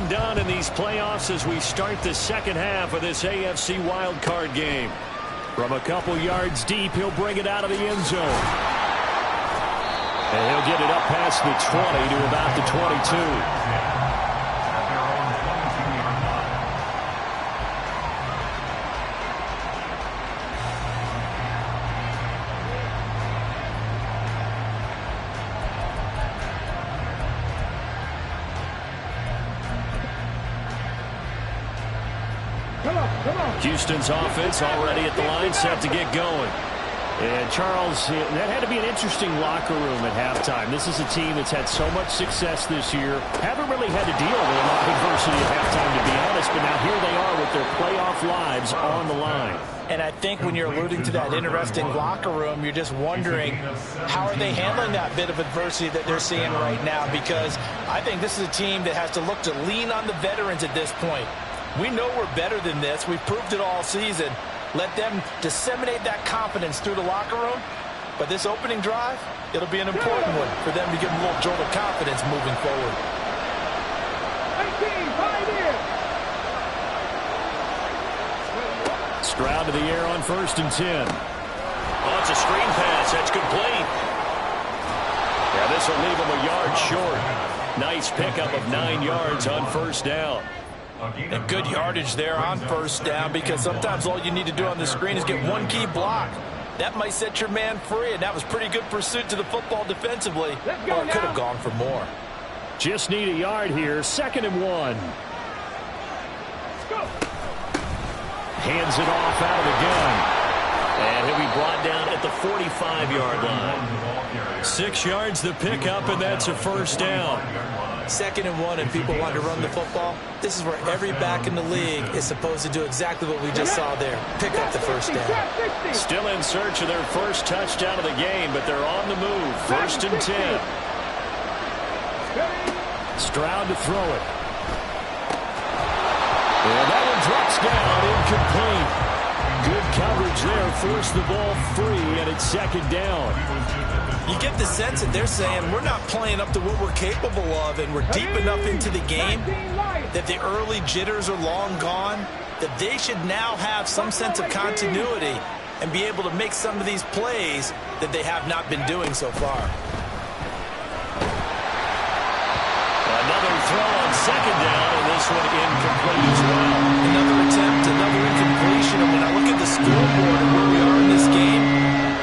and done in these playoffs as we start the second half of this AFC wildcard game. From a couple yards deep, he'll bring it out of the end zone. And he'll get it up past the 20 to about the 22. Houston's offense already at the line, set to get going. And Charles, that had to be an interesting locker room at halftime. This is a team that's had so much success this year. Haven't really had to deal with a lot of adversity at halftime, to be honest, but now here they are with their playoff lives on the line. And I think when you're alluding to that interesting locker room, you're just wondering how are they handling that bit of adversity that they're seeing right now, because I think this is a team that has to look to lean on the veterans at this point. We know we're better than this. We've proved it all season. Let them disseminate that confidence through the locker room. But this opening drive, it'll be an important one for them to give them a little jolt of confidence moving forward. Stroud to the air on 1st and 10. Oh, it's a screen pass. That's complete. Yeah, this will leave him a yard short. Nice pickup of 9 yards on 1st down. And good yardage there on 1st down, because sometimes all you need to do on the screen is get one key block. That might set your man free, and that was pretty good pursuit to the football defensively. Or it could have gone for more. Just need a yard here. 2nd and 1. Hands it off out of the gun. And he'll be brought down at the 45-yard line. 6 yards the pickup, and that's a 1st down. 2nd and 1, and people want to run the football. This is where every back in the league is supposed to do exactly what we just saw there. Pick up the 1st down. Still in search of their first touchdown of the game, but they're on the move. 1st and 10. Stroud to throw it. And that one drops down, incomplete. Good coverage there, forced the ball free, and it's 2nd down. You get the sense that they're saying we're not playing up to what we're capable of, and we're deep enough into the game that the early jitters are long gone, that they should now have some sense of continuity and be able to make some of these plays that they have not been doing so far. Another throw on 2nd down, and this one incomplete as well. Another attempt, another incompletion. And when I look at the scoreboard and where we are in this game,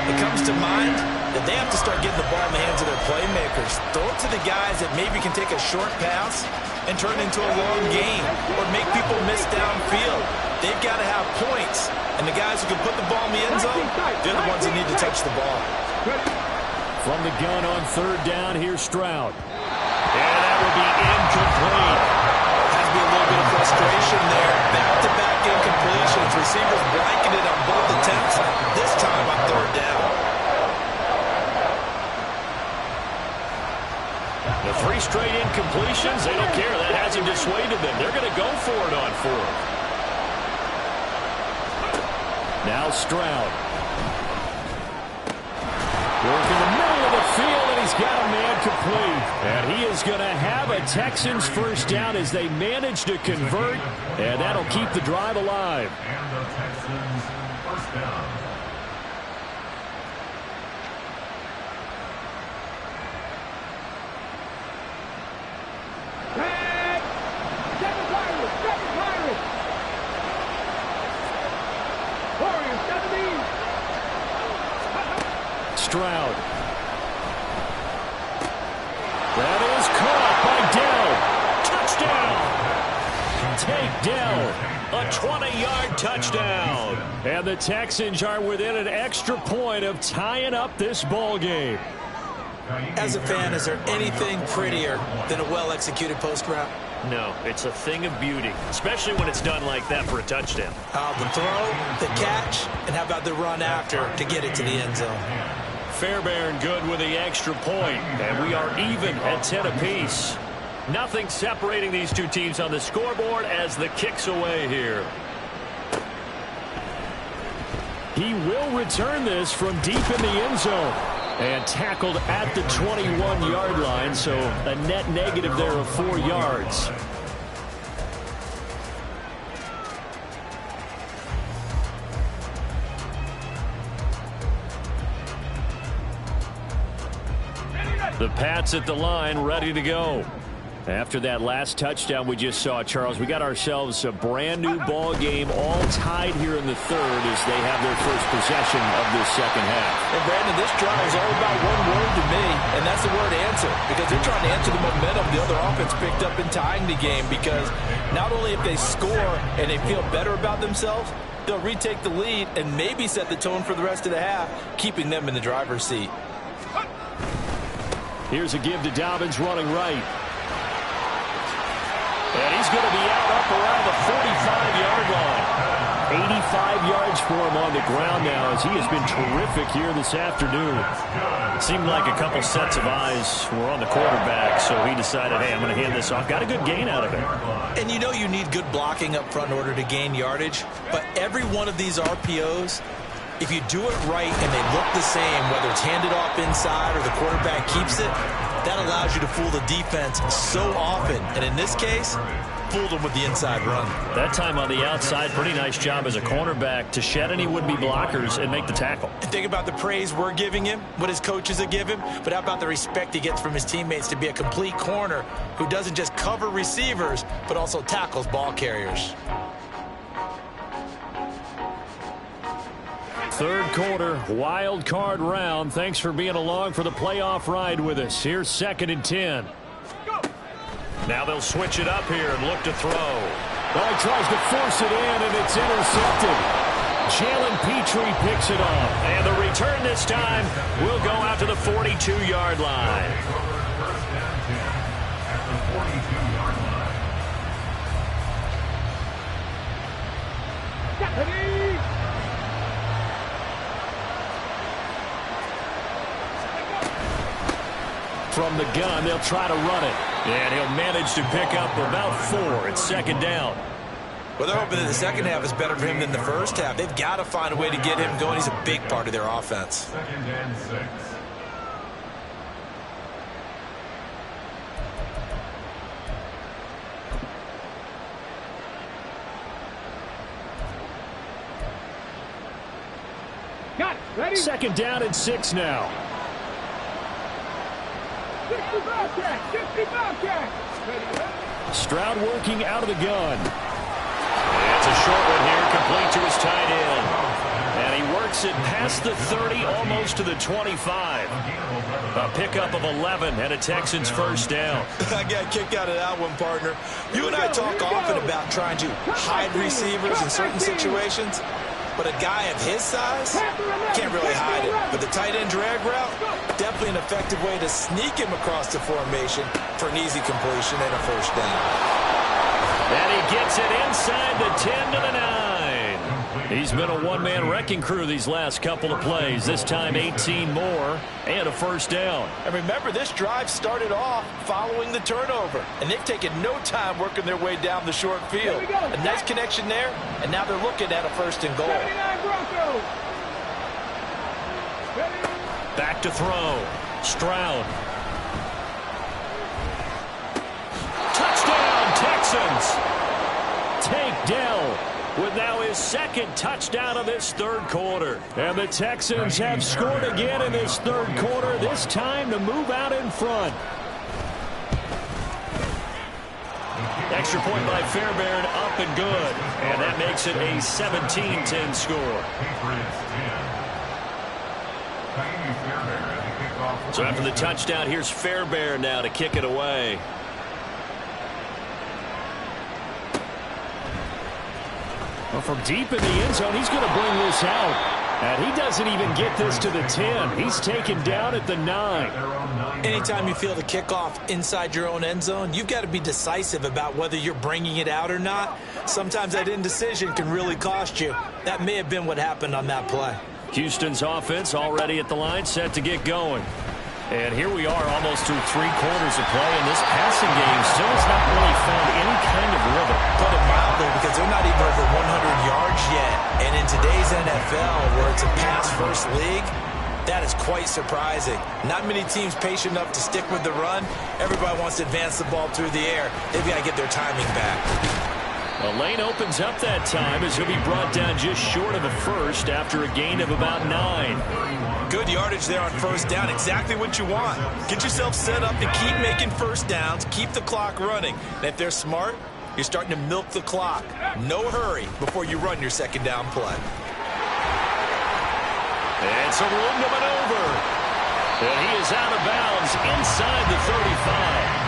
it comes to mind that they have to start getting the ball in the hands of their playmakers. Throw it to the guys that maybe can take a short pass and turn it into a long game or make people miss downfield. They've got to have points, and the guys who can put the ball in the end zone, they're the ones that need to touch the ball. From the gun on 3rd down, here's Stroud. And that will be incomplete. Has to be a little bit of frustration there. Back-to-back incompletions. Receivers blanketed on both attempts, this time on 3rd down. The 3 straight incompletions, they don't care. That hasn't dissuaded them. They're going to go for it on 4th. Now Stroud. Working the middle of the field, and he's got a man complete. And he is going to have a Texans 1st down as they manage to convert, and that'll keep the drive alive. And the Texans 1st down. Stroud. That is caught by Dell. Touchdown. Take down. A 20-yard touchdown. And the Texans are within an extra point of tying up this ball game. As a fan, is there anything prettier than a well-executed post route? No, it's a thing of beauty, especially when it's done like that for a touchdown. The throw, the catch, and how about the run after to get it to the end zone? Fairbairn good with the extra point, and we are even at 10 apiece. Nothing separating these two teams on the scoreboard as the kick's away here. He will return this from deep in the end zone. And tackled at the 21-yard line, so a net negative there of 4 yards. The Pats at the line, ready to go. After that last touchdown we just saw, Charles, we got ourselves a brand new ball game, all tied here in the third as they have their first possession of this second half. And Brandon, this drive is all about one word to me, and that's the word answer, because they're trying to answer the momentum the other offense picked up in tying the game, because not only if they score and they feel better about themselves, they'll retake the lead and maybe set the tone for the rest of the half, keeping them in the driver's seat. Here's a give to Dobbins running right. And he's going to be out up around the 45-yard line. 85 yards for him on the ground now as he has been terrific here this afternoon. It seemed like a couple sets of eyes were on the quarterback, so he decided, hey, I'm going to hand this off. Got a good gain out of it. And you know you need good blocking up front in order to gain yardage, but every one of these RPOs, if you do it right and they look the same, whether it's handed off inside or the quarterback keeps it, that allows you to fool the defense so often. And in this case, fooled them with the inside run. That time on the outside, pretty nice job as a cornerback to shed any would-be blockers and make the tackle. And think about the praise we're giving him, what his coaches have given him, but how about the respect he gets from his teammates to be a complete corner who doesn't just cover receivers, but also tackles ball carriers. Third quarter, wild card round. Thanks for being along for the playoff ride with us. Here's 2nd and 10. Now they'll switch it up here and look to throw. Well, he tries to force it in, and it's intercepted. Jalen Petrie picks it off. And the return this time will go out to the 42-yard line. From the gun, they'll try to run it. And he'll manage to pick up about 4. It's 2nd down. Well, they're hoping that the second half is better for him than the first half. They've got to find a way to get him going. He's a big part of their offense. 2nd and 6. Got it. Ready? 2nd down and 6 now. 60 Bobcat. 60 Bobcat. Stroud working out of the gun. It's a short one here, complete to his tight end. And he works it past the 30, almost to the 25. A pickup of 11 and a Texans first down. I got a kick out of that one, partner. You and I talk often about trying to hide receivers in certain situations. But a guy of his size can't really hide it. But the tight end drag route, definitely an effective way to sneak him across the formation for an easy completion and a first down. And he gets it inside the 10 to the 9. He's been a one-man wrecking crew these last couple of plays. This time 18 more and a first down. And remember, this drive started off following the turnover. And they've taken no time working their way down the short field. A nice connection there, and now they're looking at a 1st and goal. Back to throw. Stroud. Touchdown, Texans. Tank Dell with now his 2nd touchdown of this third quarter. And the Texans have scored again in this third quarter, this time to move out in front. Extra point by Fairbairn, up and good. And that makes it a 17-10 score. So after the touchdown, here's Fairbairn now to kick it away. Well, from deep in the end zone, he's going to bring this out. And he doesn't even get this to the 10. He's taken down at the 9. Anytime you feel the kickoff inside your own end zone, you've got to be decisive about whether you're bringing it out or not. Sometimes that indecision can really cost you. That may have been what happened on that play. Houston's offense already at the line, set to get going. And here we are almost through 3 quarters of play, and this passing game still has not really found any kind of rhythm. Put it mildly, because they're not even over 100 yards yet. And in today's NFL, where it's a pass-first league, that is quite surprising. Not many teams patient enough to stick with the run. Everybody wants to advance the ball through the air. They've got to get their timing back. The lane opens up that time as he'll be brought down just short of a first after a gain of about 9. Good yardage there on first down. Exactly what you want. Get yourself set up to keep making first downs, keep the clock running. And if they're smart, you're starting to milk the clock. No hurry before you run your second down play. And some room to maneuver. And he is out of bounds inside the 35.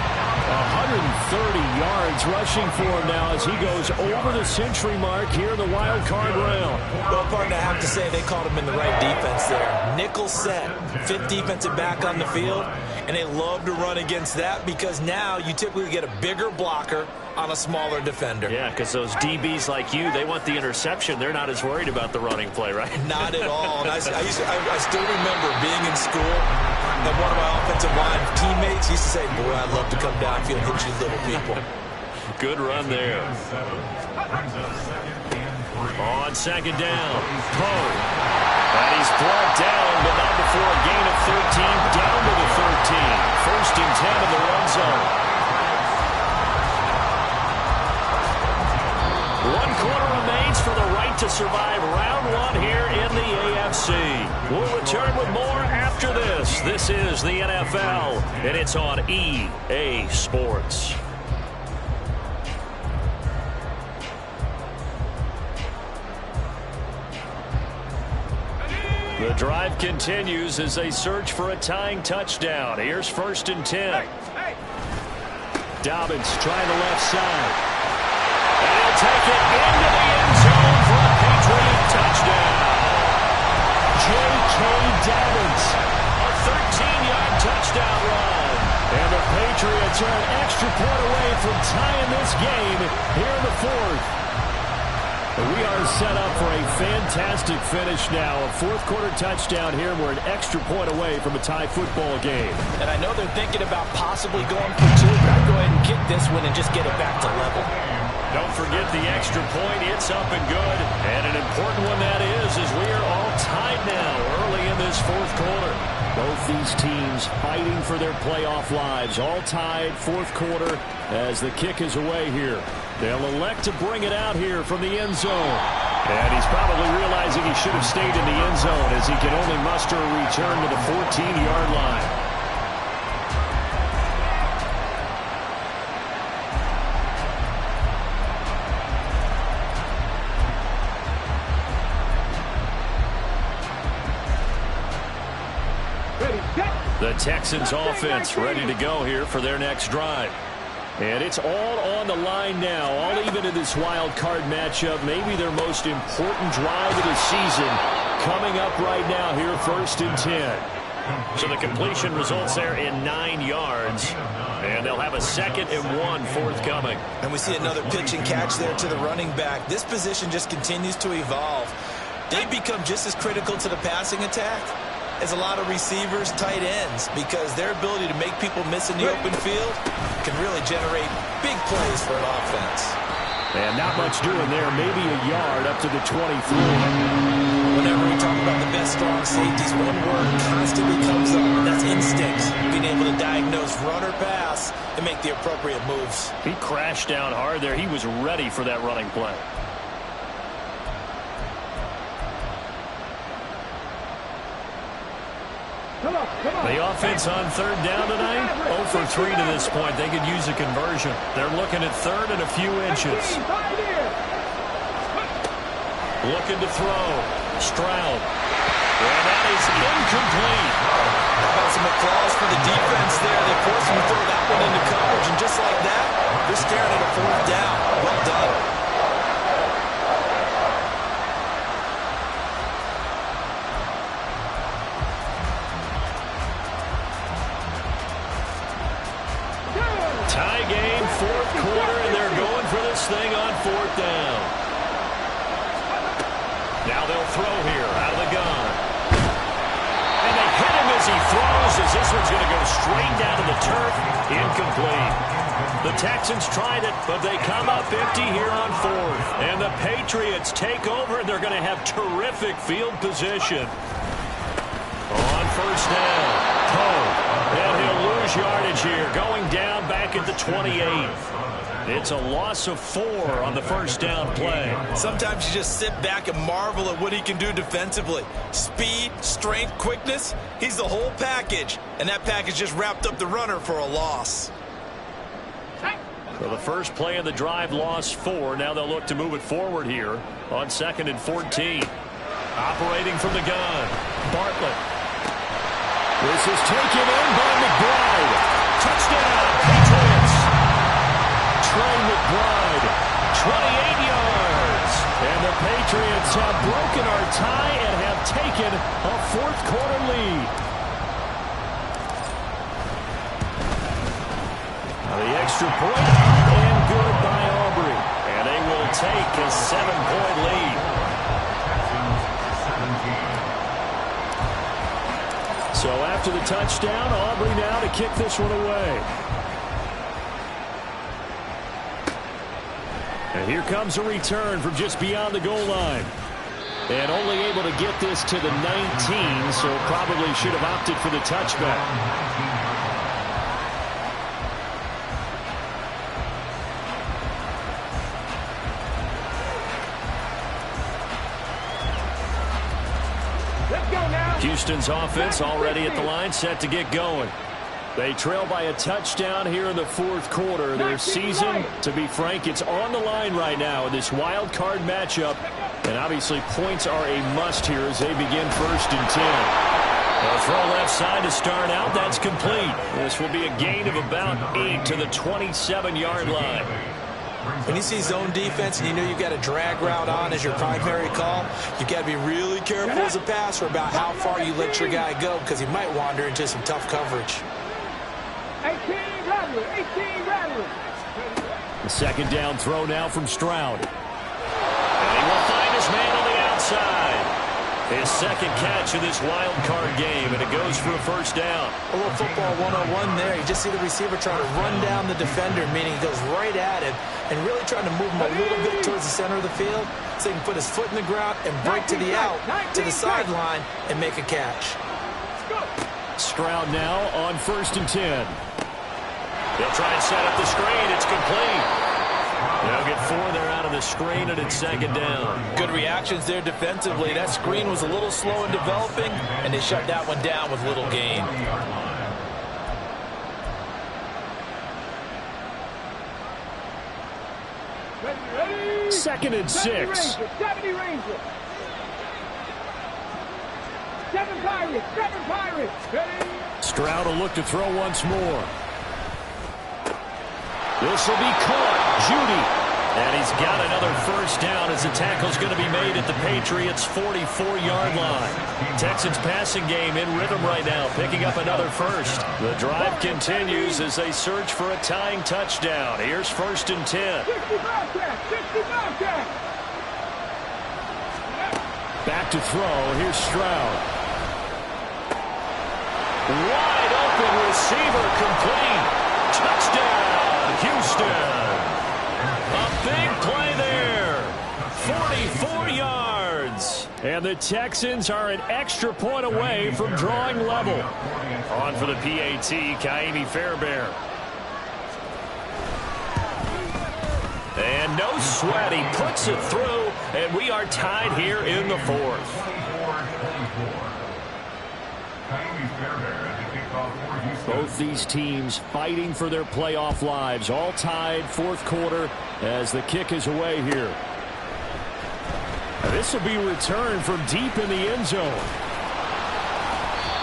130 yards rushing for him now as he goes over the century mark here in the wild card round. Well, partner, I have to say they called him in the right defense there. Nickel set, fifth defensive back on the field, and they love to run against that because now you typically get a bigger blocker on a smaller defender. Yeah, because those DBs like you, they want the interception. They're not as worried about the running play, right? Not at all. And I still remember being in school, and one of my offensive line teammates used to say, boy, I'd love to come downfield and hit you little people. Good run there. On second down, Poe. And he's brought down, but not before a gain of 13, down to the 13. First and 10 in the run zone. 1 quarter remains for the right to survive round 1 here in the AFC. We'll return with more after this. This is the NFL, and it's on EA Sports. The drive continues as they search for a tying touchdown. Here's first and 10. Dobbins trying the left side. And he'll take it into the end zone for a Patriot touchdown. J.K. Dobbins, a 13-yard touchdown run. And the Patriots are an extra point away from tying this game here in the 4th. We are set up for a fantastic finish now. A fourth-quarter touchdown here. We're an extra point away from a tie football game. And I know they're thinking about possibly going for 2, but I'd go ahead and kick this one and just get it back to level. Don't forget the extra point. It's up and good. And an important one that is as we are all tied now early in this fourth quarter. Both these teams fighting for their playoff lives. All tied, fourth quarter as the kick is away here. They'll elect to bring it out here from the end zone. And he's probably realizing he should have stayed in the end zone as he can only muster a return to the 14-yard line. The Texans offense ready to go here for their next drive. And it's all on the line now, all even in this wild card matchup. Maybe their most important drive of the season coming up right now here, first and 10. So the completion results there in 9 yards. And they'll have a 2nd and 1 forthcoming. And we see another pitch and catch there to the running back. This position just continues to evolve. They become just as critical to the passing attack as a lot of receivers, tight ends, because their ability to make people miss in the open field can really generate big plays for an offense. And not much doing there, maybe a yard up to the 23. Whenever we talk about the best strong safeties, one word constantly comes up, and that's instincts. Being able to diagnose run or pass and make the appropriate moves. He crashed down hard there. He was ready for that running play. The offense on third down tonight, 0 for 3 to this point. They could use a conversion. They're looking at third and a few inches. Looking to throw. Stroud. And that is incomplete. How about some applause for the defense there? They forced him to throw that one into coverage, and just like that, they're staring at a 4th down. Well done. Tie game, fourth quarter, and they're going for this thing on 4th down. Now they'll throw here out of the gun. And they hit him as he throws, as this one's going to go straight down to the turf. Incomplete. The Texans tried it, but they come up empty here on 4th. And the Patriots take over, and they're going to have terrific field position. On first down, Poe. And he'll lose yardage here, going down back at the 28. It's a loss of 4 on the first down play. Sometimes you just sit back and marvel at what he can do defensively. Speed, strength, quickness, he's the whole package. And that package just wrapped up the runner for a loss. So the first play of the drive lost 4. Now they'll look to move it forward here on 2nd and 14. Operating from the gun, Bartlett. This is taken in by McBride. Touchdown, Patriots. Trey McBride, 28 yards. And the Patriots have broken our tie and have taken a 4th quarter lead. The extra point up and good by Aubrey. And they will take a 7-point lead. So after the touchdown, Aubrey now to kick this one away. And here comes a return from just beyond the goal line. And only able to get this to the 19, so probably should have opted for the touchback. Houston's offense already at the line, set to get going. They trail by a touchdown here in the 4th quarter. Their season, to be frank, it's on the line right now in this wild card matchup. And obviously points are a must here as they begin 1st and 10. A throw left side to start out. That's complete. This will be a gain of about 8 to the 27-yard line. When you see zone defense and you know you've got a drag route on as your primary call, you've got to be really careful as a passer about how far you let your guy go because he might wander into some tough coverage. 18 Rattler. The 2nd down throw now from Stroud. And he will find his man on the outside. His 2nd catch of this wild card game, and it goes for a 1st down. A little football 101 there. You just see the receiver trying to run down the defender, meaning he goes right at him and really trying to move him a little bit towards the center of the field so he can put his foot in the ground and break to the out, to the sideline, and make a catch. Stroud now on 1st and 10. They'll try and set up the screen. It's complete. They'll get 4 there out of the screen, and it's 2nd down. Good reactions there defensively. That screen was a little slow in developing, and they shut that one down with little gain. Ready. 2nd and 6. 70 Rangers. 7 Pirates. Ready. Stroud will look to throw once more. This will be caught. Judy. And he's got another 1st down as the tackle's going to be made at the Patriots' 44-yard line. Texans passing game in rhythm right now, picking up another 1st. The drive continues as they search for a tying touchdown. Here's 1st and 10. 65 back. Back to throw. Here's Stroud. Wide open receiver complete. Touchdown, Houston. A big play there. 44 yards. And the Texans are an extra point away from drawing level. On for the PAT, Kaimi Fairbairn. And no sweat. He puts it through, and we are tied here in the 4th. Both these teams fighting for their playoff lives. All tied 4th quarter as the kick is away here. This will be returned from deep in the end zone.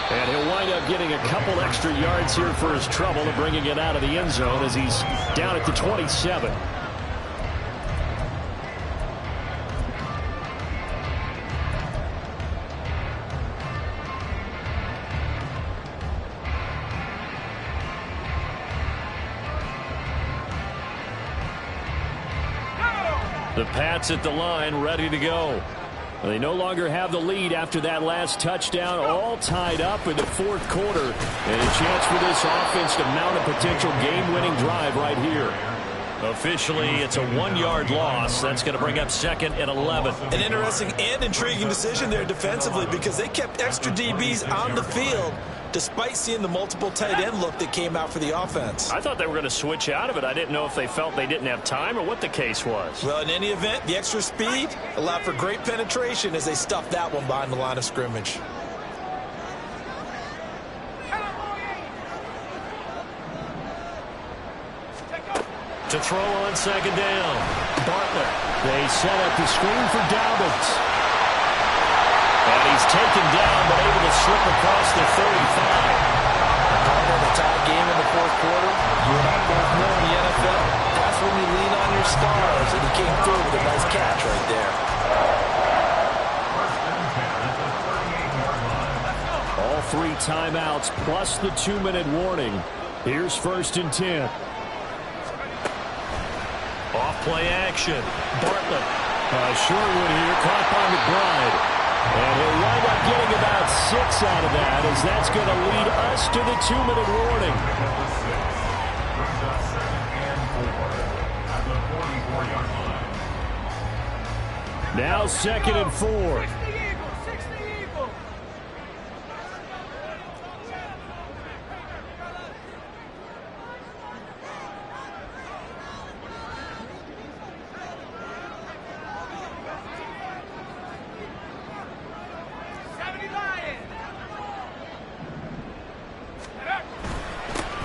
And he'll wind up getting a couple extra yards here for his trouble and bringing it out of the end zone as he's down at the 27. The Pats at the line, ready to go. They no longer have the lead after that last touchdown, all tied up in the 4th quarter. And a chance for this offense to mount a potential game-winning drive right here. Officially, it's a 1-yard loss. That's going to bring up 2nd and 11. An interesting and intriguing decision there defensively because they kept extra DBs on the field despite seeing the multiple tight end look that came out for the offense. I thought they were going to switch out of it. I didn't know if they felt they didn't have time or what the case was. Well, in any event, the extra speed allowed for great penetration as they stuffed that one behind the line of scrimmage. To throw on second down. Bartlett. They set up the screen for Dobbins. And he's taken down, but able to slip across the 35. The tie game in the fourth quarter. You and I both know in the NFL, that's when you lean on your stars, and he came through with a nice catch right there. All 3 timeouts plus the 2-minute warning. Here's 1st and 10. Off play action. Bartlett. Short one here, caught by McBride. And he'll wind up getting about 6 out of that, as that's going to lead us to the 2-minute warning. Now 2nd and 4.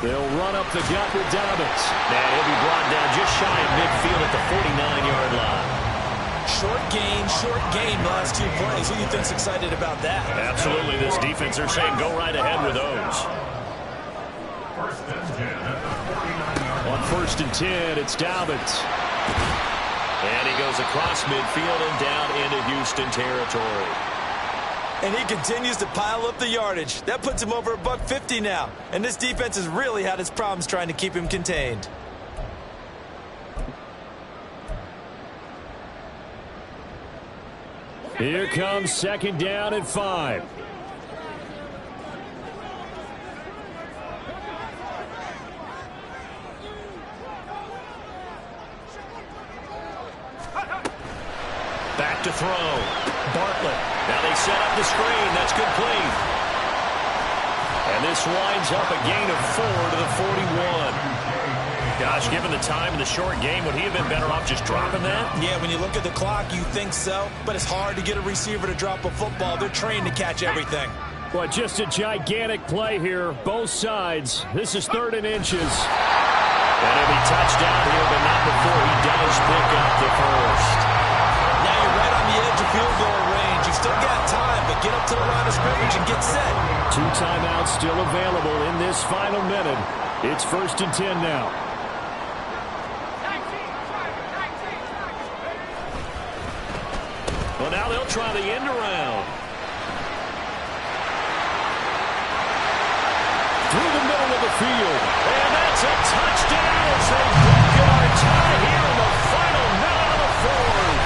They'll run up the gut with Dobbins. And he'll be brought down just shy of midfield at the 49-yard line. Short game last 2 plays. Who do you think's excited about that? Absolutely. This defense, they're saying go right ahead with those. On 1st and 10, it's Dobbins. And he goes across midfield and down into Houston territory. And he continues to pile up the yardage. That puts him over $150 now. And this defense has really had its problems trying to keep him contained. Here comes 2nd down and 5. Back to throw. Bartlett. Now they set up the screen. That's complete. And this winds up a gain of 4 to the 41. Gosh, given the time in the short game, would he have been better off just dropping that? Yeah, when you look at the clock, you think so. But it's hard to get a receiver to drop a football. They're trained to catch everything. Well, just a gigantic play here, both sides. This is 3rd and inches. And he'll be touched down here, but not before he does pick up the first. Now you're right on the edge of field goal range. You've still got time, but get up to the line of scrimmage and get set. 2 timeouts still available in this final minute. It's 1st and 10 now. Well, now they'll try the end around. Through the middle of the field. And that's a touchdown as they broken our tie here in the final minute of the 4th.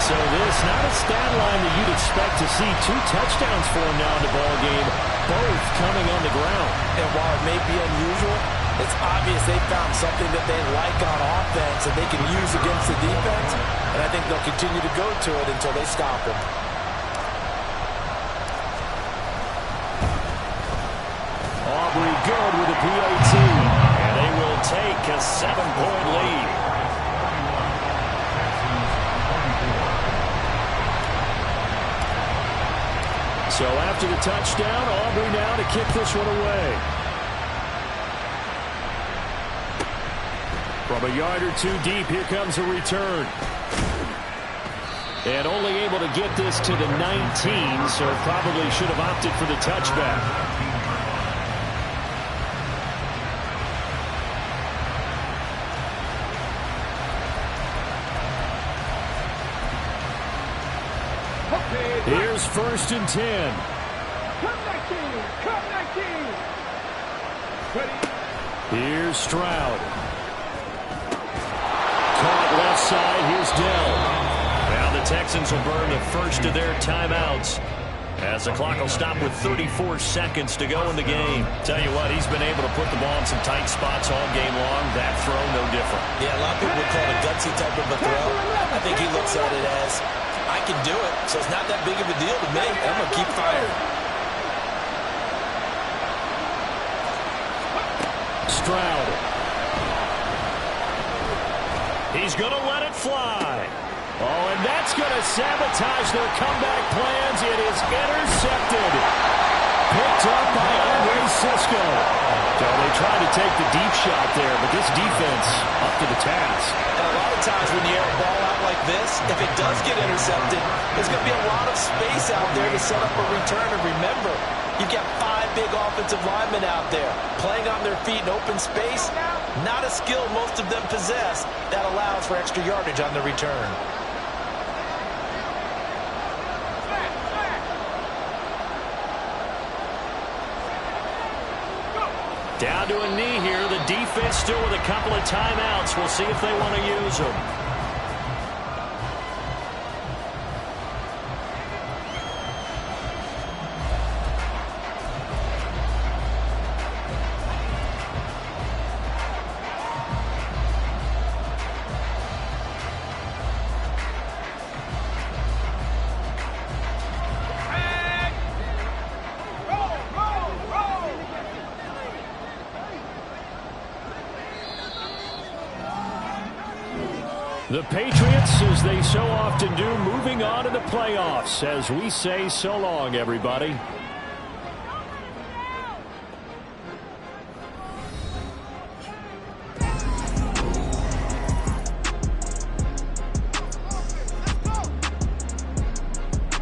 So this, not a stat line that you'd expect to see 2 touchdowns for him now in the ball game, both coming on the ground. And while it may be unusual, it's obvious they found something that they like on offense and they can use against the defense. And I think they'll continue to go to it until they stop him. Aubrey good with a PAT. And they will take a 7-point lead. So after the touchdown, Aubrey now to kick this one away. From a yard or 2 deep, here comes a return. And only able to get this to the 19, so probably should have opted for the touchback. Here's 1st and 10. Come back in. Here's Stroud. Caught left side. Here's Dell. Now the Texans will burn the first of their timeouts as the clock will stop with 34 seconds to go in the game. Tell you what, he's been able to put the ball in some tight spots all game long. That throw, no different. Yeah, a lot of people would call it a gutsy type of a throw. I think he looks at it as, I can do it, so it's not that big of a deal to me. I'm going to keep firing. Stroud. He's going to let it fly. Oh, and that's going to sabotage their comeback plans. It is intercepted. Picked up by Andre Cisco. So they tried to take the deep shot there, but this defense up to the task. And a lot of times when you air a ball out like this, if it does get intercepted, there's going to be a lot of space out there to set up a return. And remember, you've got 5 big offensive linemen out there playing on their feet in open space. Not a skill most of them possess that allows for extra yardage on the return. Down to a knee here. The defense still with a couple of timeouts. We'll see if they want to use them. The Patriots, as they so often do, moving on to the playoffs as we say so long, everybody.